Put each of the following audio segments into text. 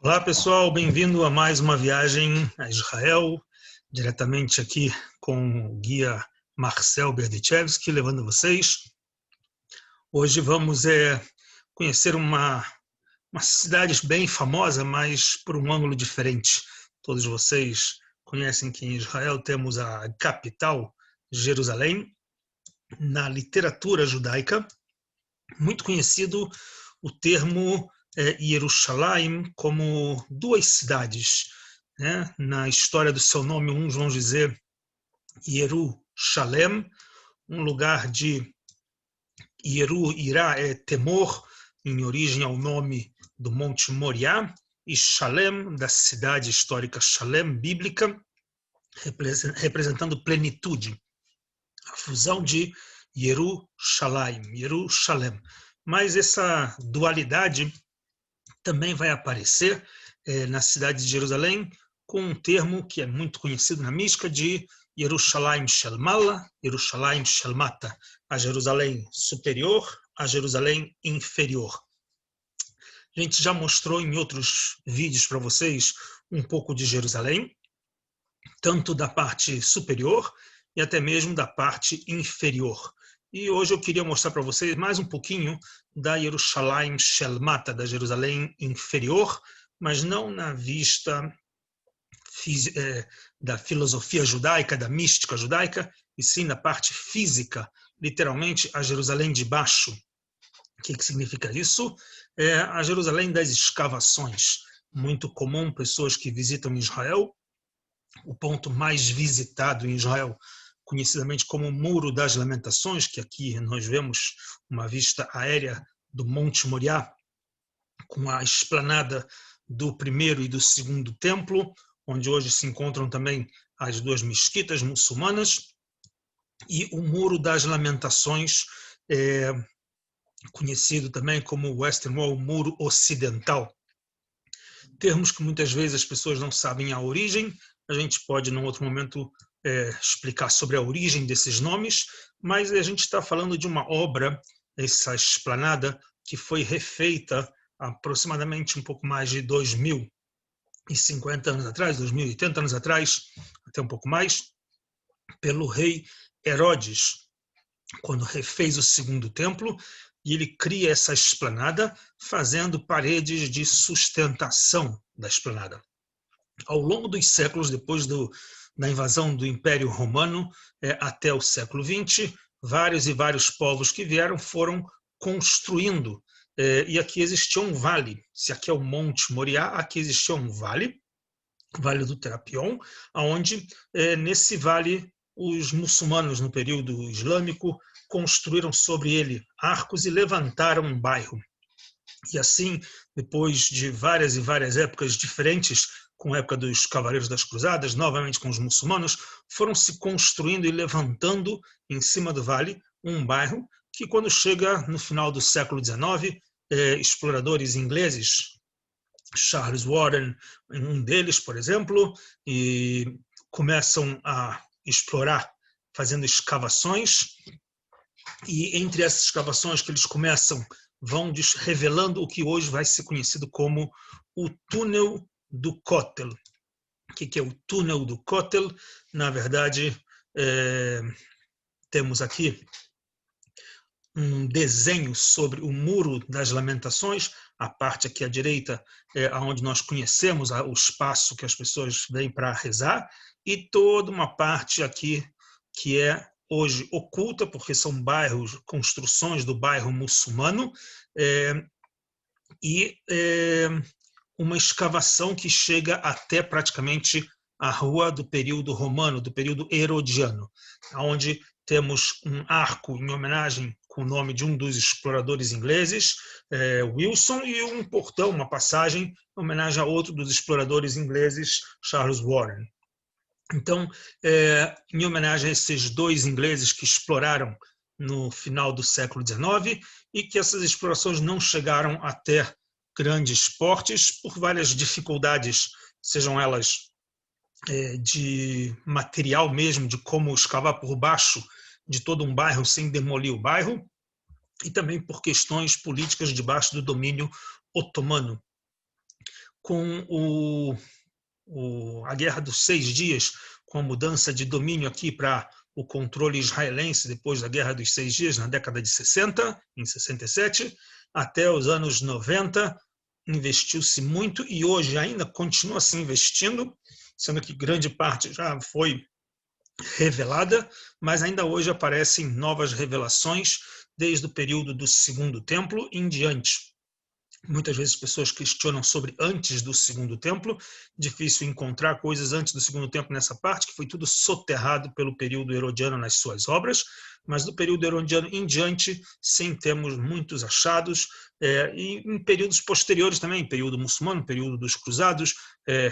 Olá pessoal, bem-vindo a mais uma viagem a Israel, diretamente aqui com o guia Marcel Berdichevski, levando vocês. Hoje vamos conhecer uma cidade bem famosa, mas por um ângulo diferente. Todos vocês conhecem que em Israel temos a capital, Jerusalém. Na literatura judaica, muito conhecido o termo Yerushalayim como duas cidades. Né? Na história do seu nome, uns vão dizer Yerushalem, um lugar de Yeru, Irá é temor, em origem ao nome do Monte Moriá, e Shalem, da cidade histórica Shalem, bíblica, representando plenitude. A fusão de Yerushalayim, Yerushalem. Mas essa dualidade também vai aparecer na cidade de Jerusalém com um termo que é muito conhecido na mística de Yerushalayim Shel Mala, Yerushalayim Shel Mata, a Jerusalém superior, a Jerusalém inferior. A gente já mostrou em outros vídeos para vocês um pouco de Jerusalém, tanto da parte superior e até mesmo da parte inferior. E hoje eu queria mostrar para vocês mais um pouquinho da Yerushalayim Shel Mata, da Jerusalém inferior, mas não na vista da filosofia judaica, da mística judaica, e sim na parte física, literalmente a Jerusalém de baixo. O que significa isso? É a Jerusalém das escavações. Muito comum, pessoas que visitam Israel, o ponto mais visitado em Israel, conhecidamente como o Muro das Lamentações, que aqui nós vemos uma vista aérea do Monte Moriá, com a esplanada do primeiro e do segundo templo, onde hoje se encontram também as duas mesquitas muçulmanas, e o Muro das Lamentações, conhecido também como Western Wall, Muro Ocidental. Termos que muitas vezes as pessoas não sabem a origem. A gente pode, num outro momento, explicar sobre a origem desses nomes, mas a gente está falando de uma obra, essa esplanada, que foi refeita aproximadamente um pouco mais de 2050 anos atrás, 2080 anos atrás, até um pouco mais, pelo rei Herodes, quando refez o segundo templo, e ele cria essa esplanada, fazendo paredes de sustentação da esplanada. Ao longo dos séculos, depois da invasão do Império Romano até o século XX, vários e vários povos que vieram foram construindo. E aqui existia um vale. Se aqui é o Monte Moriá, aqui existia um vale, Vale do Terapion, onde nesse vale os muçulmanos, no período islâmico, construíram sobre ele arcos e levantaram um bairro. E assim, depois de várias e várias épocas diferentes, com a época dos Cavaleiros das Cruzadas, novamente com os muçulmanos, foram se construindo e levantando em cima do vale um bairro que, quando chega no final do século XIX, exploradores ingleses, Charles Warren, um deles, por exemplo, e começam a explorar, fazendo escavações, e entre essas escavações que eles começam, vão revelando o que hoje vai ser conhecido como o túnel do Kotel. O que é o túnel do Kotel? Na verdade, temos aqui um desenho sobre o Muro das Lamentações, a parte aqui à direita é onde nós conhecemos o espaço que as pessoas vêm para rezar, e toda uma parte aqui que é hoje oculta, porque são bairros, construções do bairro muçulmano, e uma escavação que chega até praticamente a rua do período romano, do período herodiano, onde temos um arco em homenagem com o nome de um dos exploradores ingleses, Wilson, e um portão, uma passagem em homenagem a outro dos exploradores ingleses, Charles Warren. Então, em homenagem a esses dois ingleses que exploraram no final do século XIX e que essas explorações não chegaram até grandes portes por várias dificuldades, sejam elas de material mesmo, de como escavar por baixo de todo um bairro sem demolir o bairro, e também por questões políticas debaixo do domínio otomano. com a Guerra dos 6 Dias, com a mudança de domínio aqui para o controle israelense depois da Guerra dos 6 Dias, na década de 60, em 67, até os anos 90, investiu-se muito e hoje ainda continua se investindo, sendo que grande parte já foi revelada, mas ainda hoje aparecem novas revelações desde o período do Segundo Templo em diante. Muitas vezes pessoas questionam sobre antes do Segundo Templo, difícil encontrar coisas antes do Segundo Templo nessa parte, que foi tudo soterrado pelo período herodiano nas suas obras, mas do período herodiano em diante, sim, temos muitos achados, e em períodos posteriores também, período muçulmano, período dos cruzados,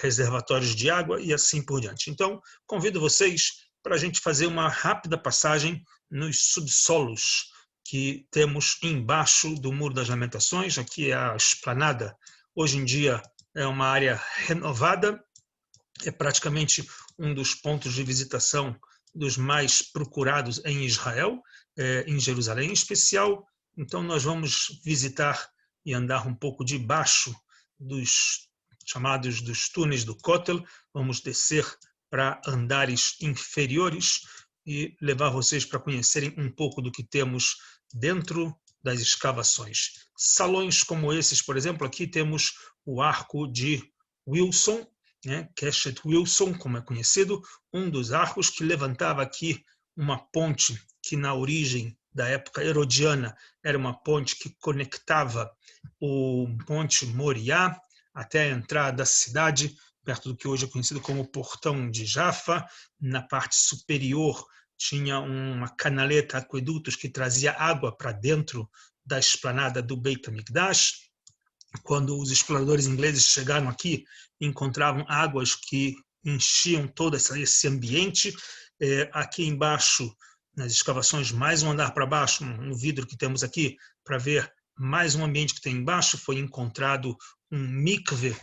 reservatórios de água e assim por diante. Então, convido vocês para a gente fazer uma rápida passagem nos subsolos que temos embaixo do Muro das Lamentações. Aqui é a esplanada. Hoje em dia é uma área renovada, é praticamente um dos pontos de visitação dos mais procurados em Israel, em Jerusalém em especial. Então nós vamos visitar e andar um pouco debaixo dos chamados dos túneis do Kotel, vamos descer para andares inferiores e levar vocês para conhecerem um pouco do que temos dentro das escavações. Salões como esses, por exemplo, aqui temos o arco de Wilson, Keshet Wilson, como é conhecido, um dos arcos que levantava aqui uma ponte que na origem da época herodiana era uma ponte que conectava o Monte Moriá até a entrada da cidade, perto do que hoje é conhecido como Portão de Jaffa. Na parte superior tinha uma canaleta, aquedutos, que trazia água para dentro da esplanada do Beit HaMikdash. Quando os exploradores ingleses chegaram aqui, encontravam águas que enchiam todo esse ambiente. Aqui embaixo, nas escavações, mais um andar para baixo, no vidro que temos aqui, para ver mais um ambiente que tem embaixo, foi encontrado um mikve,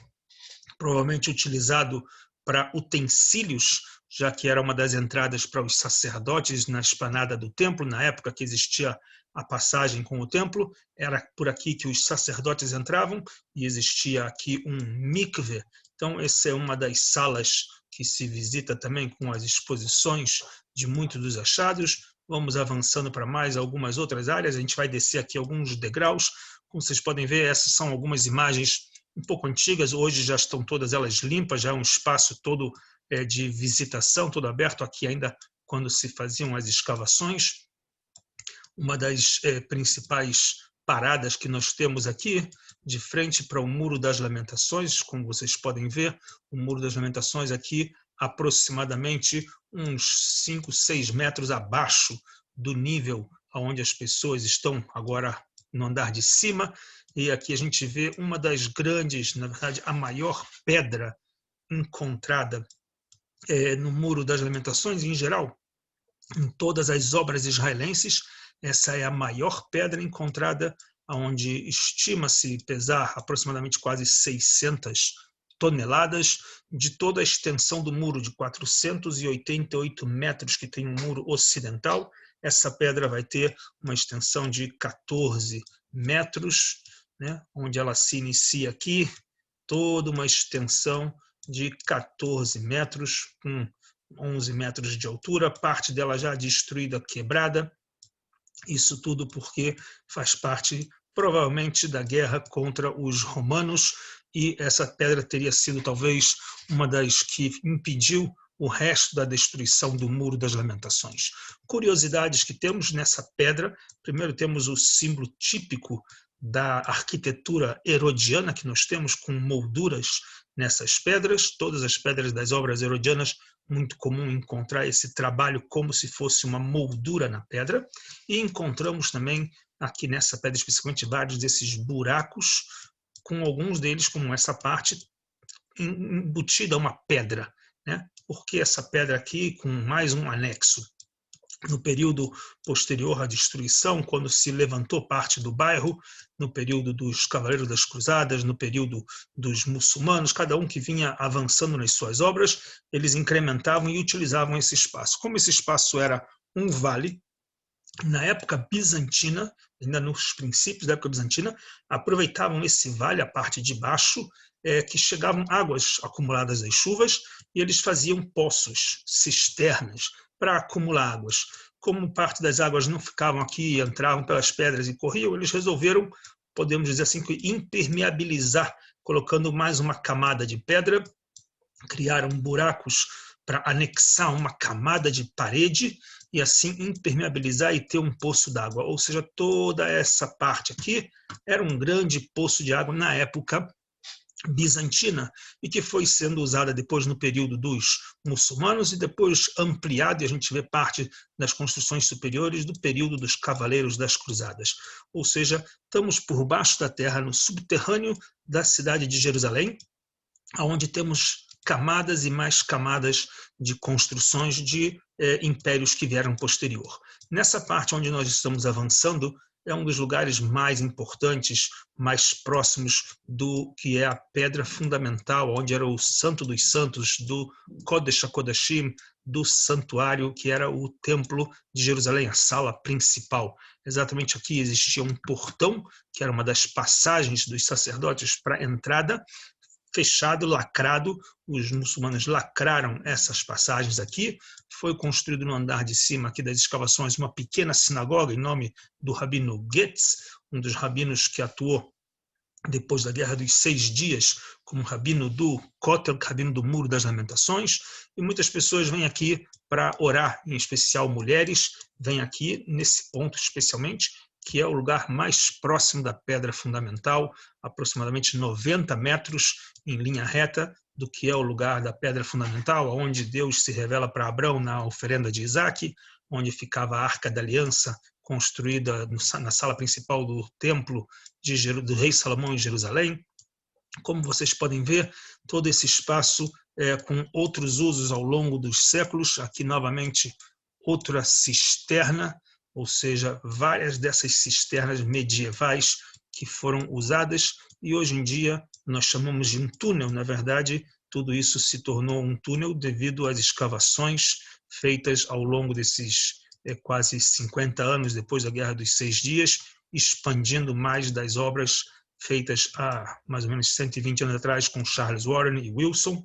provavelmente utilizado para utensílios, já que era uma das entradas para os sacerdotes na esplanada do templo, na época que existia a passagem com o templo, era por aqui que os sacerdotes entravam e existia aqui um mikve. Então, essa é uma das salas que se visita também com as exposições de muitos dos achados. Vamos avançando para mais algumas outras áreas, a gente vai descer aqui alguns degraus. Como vocês podem ver, essas são algumas imagens um pouco antigas, hoje já estão todas elas limpas, já é um espaço todo de visitação, todo aberto aqui ainda quando se faziam as escavações. Uma das principais paradas que nós temos aqui, de frente para o Muro das Lamentações, como vocês podem ver, o Muro das Lamentações aqui aproximadamente uns 5, 6 metros abaixo do nível onde as pessoas estão agora no andar de cima. E aqui a gente vê uma das grandes, na verdade, a maior pedra encontrada no Muro das Lamentações, em geral, em todas as obras israelenses. Essa é a maior pedra encontrada, onde estima-se pesar aproximadamente quase 600 toneladas, de toda a extensão do muro de 488 metros que tem o muro ocidental. Essa pedra vai ter uma extensão de 14 metros, onde ela se inicia aqui, toda uma extensão de 14 metros, com 11 metros de altura, parte dela já destruída, quebrada. Isso tudo porque faz parte, provavelmente, da guerra contra os romanos, e essa pedra teria sido, talvez, uma das que impediu o resto da destruição do Muro das Lamentações. Curiosidades que temos nessa pedra: primeiro temos o símbolo típico da arquitetura herodiana que nós temos, com molduras nessas pedras. Todas as pedras das obras herodianas, muito comum encontrar esse trabalho como se fosse uma moldura na pedra. E encontramos também aqui nessa pedra especificamente vários desses buracos, com alguns deles, como essa parte, embutida a uma pedra. Por que essa pedra aqui com mais um anexo? No período posterior à destruição, quando se levantou parte do bairro, no período dos Cavaleiros das Cruzadas, no período dos muçulmanos, cada um que vinha avançando nas suas obras, eles incrementavam e utilizavam esse espaço. Como esse espaço era um vale, na época bizantina, ainda nos princípios da época bizantina, aproveitavam esse vale, a parte de baixo, que chegavam águas acumuladas das chuvas, e eles faziam poços, cisternas, para acumular águas. Como parte das águas não ficavam aqui, entravam pelas pedras e corriam, eles resolveram, podemos dizer assim, que impermeabilizar, colocando mais uma camada de pedra, criaram buracos para anexar uma camada de parede e assim impermeabilizar e ter um poço d'água. Ou seja, toda essa parte aqui era um grande poço de água na época bizantina e que foi sendo usada depois no período dos muçulmanos e depois ampliado, e a gente vê parte das construções superiores do período dos cavaleiros das cruzadas. Ou seja, estamos por baixo da terra, no subterrâneo da cidade de Jerusalém, onde temos camadas e mais camadas de construções de impérios que vieram posterior. Nessa parte onde nós estamos avançando, é um dos lugares mais importantes, mais próximos do que é a pedra fundamental, onde era o Santo dos Santos, do Kodesh HaKodashim, do santuário, que era o Templo de Jerusalém, a sala principal. Exatamente aqui existia um portão, que era uma das passagens dos sacerdotes para a entrada, fechado, lacrado, os muçulmanos lacraram essas passagens aqui, foi construído no andar de cima aqui das escavações uma pequena sinagoga em nome do rabino Getz, um dos rabinos que atuou depois da Guerra dos 6 Dias como rabino do Kotel, rabino do Muro das Lamentações, e muitas pessoas vêm aqui para orar, em especial mulheres, vêm aqui nesse ponto especialmente, que é o lugar mais próximo da pedra fundamental, aproximadamente 90 metros em linha reta do que é o lugar da pedra fundamental, onde Deus se revela para Abraão na oferenda de Isaac, onde ficava a Arca da Aliança, construída na sala principal do templo do rei Salomão em Jerusalém. Como vocês podem ver, todo esse espaço com outros usos ao longo dos séculos. Aqui, novamente, outra cisterna, ou seja, várias dessas cisternas medievais que foram usadas e hoje em dia nós chamamos de um túnel. Na verdade, tudo isso se tornou um túnel devido às escavações feitas ao longo desses quase 50 anos depois da Guerra dos 6 Dias, expandindo mais das obras feitas há mais ou menos 120 anos atrás com Charles Warren e Wilson,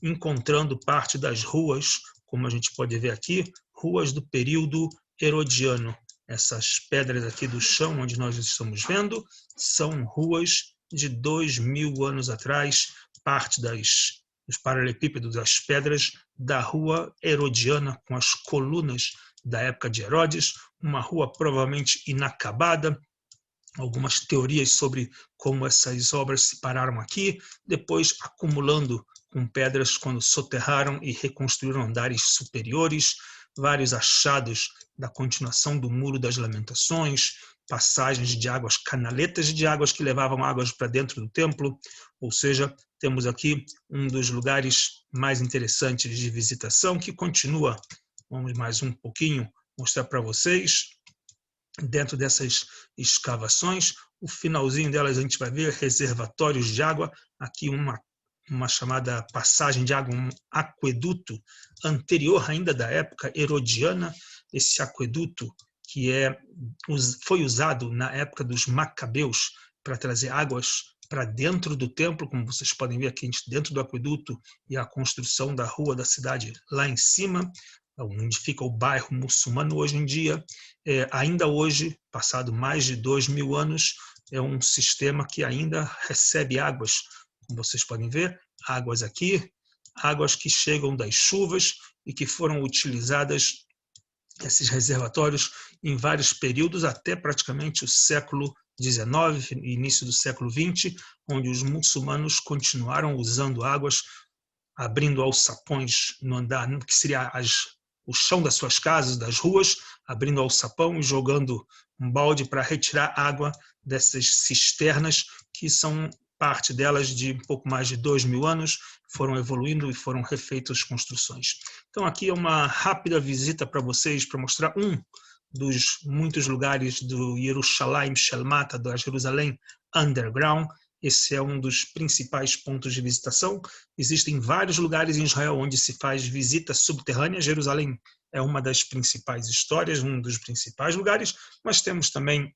encontrando parte das ruas, como a gente pode ver aqui, ruas do período herodiano. Essas pedras aqui do chão, onde nós estamos vendo, são ruas de 2000 anos atrás, parte dos paralelepípedos das pedras da rua herodiana, com as colunas da época de Herodes, uma rua provavelmente inacabada, algumas teorias sobre como essas obras se pararam aqui, depois acumulando com pedras quando soterraram e reconstruíram andares superiores, vários achados da continuação do Muro das Lamentações, passagens de águas, canaletas de águas que levavam águas para dentro do templo, ou seja, temos aqui um dos lugares mais interessantes de visitação que continua. Vamos mais um pouquinho mostrar para vocês. Dentro dessas escavações, o finalzinho delas a gente vai ver reservatórios de água, aqui uma chamada passagem de água, um aqueduto anterior ainda da época herodiana, esse aqueduto que foi usado na época dos Macabeus para trazer águas para dentro do templo, como vocês podem ver aqui dentro do aqueduto e a construção da rua da cidade lá em cima, onde fica o bairro muçulmano hoje em dia. Ainda hoje, passado mais de 2000 anos, é um sistema que ainda recebe águas, como vocês podem ver, águas aqui, águas que chegam das chuvas e que foram utilizadas, esses reservatórios, em vários períodos, até praticamente o século XIX, início do século XX, onde os muçulmanos continuaram usando águas, abrindo alçapões no andar, que seria o chão das suas casas, das ruas, abrindo alçapão e jogando um balde para retirar água dessas cisternas, que são parte delas de um pouco mais de 2000 anos, foram evoluindo e foram refeitas construções. Então aqui é uma rápida visita para vocês, para mostrar um dos muitos lugares do Yerushalayim Shelmata, da Jerusalém Underground. Esse é um dos principais pontos de visitação. Existem vários lugares em Israel onde se faz visita subterrânea. Jerusalém é uma das principais histórias, um dos principais lugares, mas temos também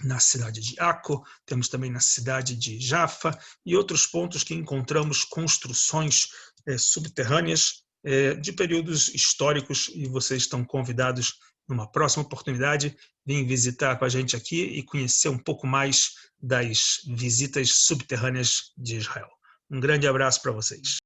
na cidade de Acco, temos também na cidade de Jaffa e outros pontos que encontramos construções subterrâneas de períodos históricos, e vocês estão convidados numa próxima oportunidade vir visitar com a gente aqui e conhecer um pouco mais das visitas subterrâneas de Israel. Um grande abraço para vocês.